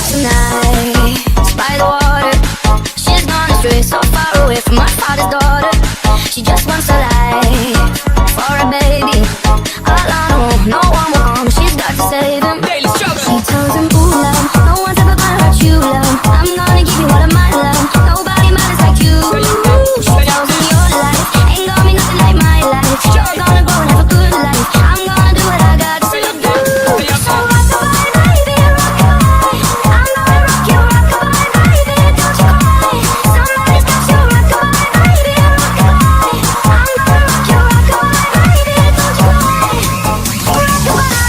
up tonight by the water. She's gone astray, so far away from her father's daughter. She just wants a life for a baby. All on her own, no one will come. She's got to save him. She tells him, ooh, love, no one's ever gonna hurt you, love. I'm gonna give you all of my love. Nobody matters like you. She tells him your life ain't gonna be nothing like my life. You're gonna go and have a good life. I'm gonna do what I got to do. So rock-a-bye, baby, rock-a-bye. I'm gonna rock you, rock-a-bye, baby, don't you cry. Somebody's got you, rock-a-bye, baby, rock-a-bye. I'm gonna rock you, rock-a-bye, baby, don't you cry. Rock-a-bye.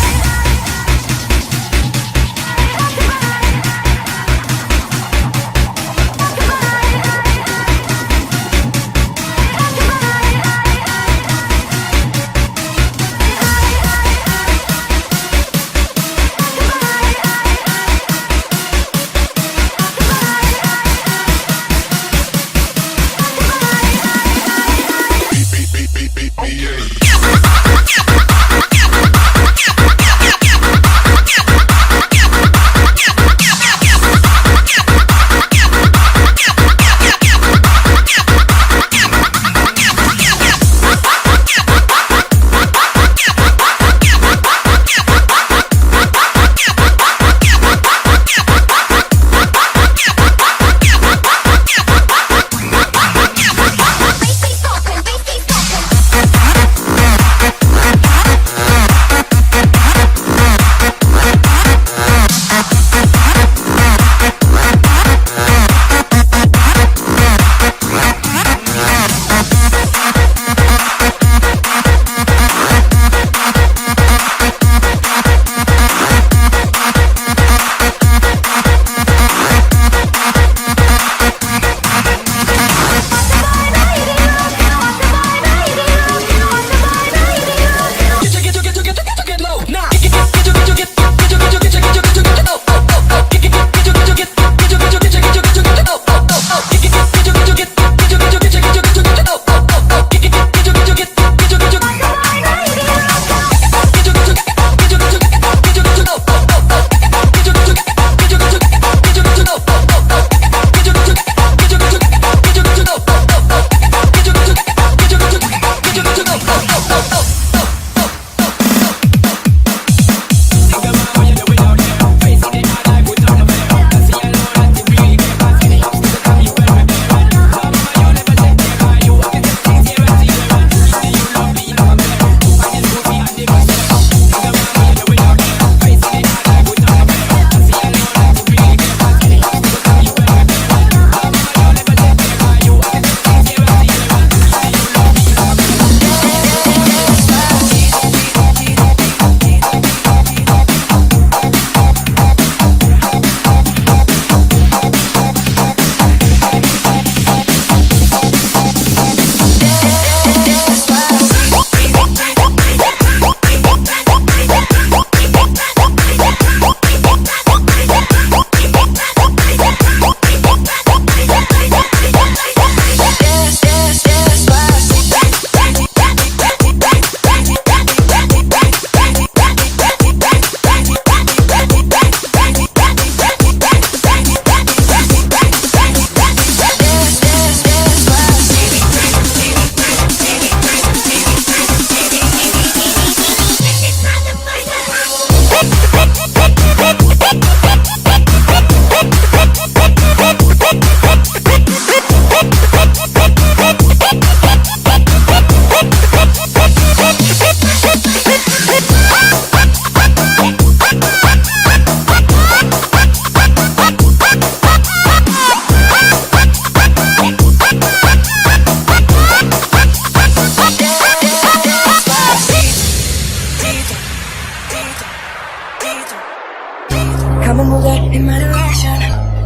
Come and move that in my direction.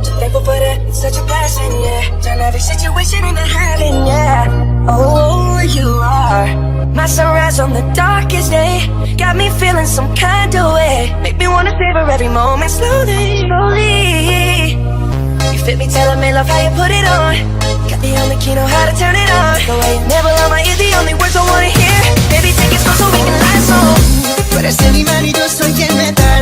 So thankful for that, it's such a blessing, yeah. Turn every situation into heaven, yeah. Oh, you are my sunrise on the darkest day. Got me feeling some kind of way. Make me wanna savor every moment slowly, slowly. You fit me, tell me love how you put it on. Got the only key, know how to turn it on. The way you never on my ear, the only words I wanna hear. Baby, take it slow so we can last on. Tú eres el imán y yo soy el metal.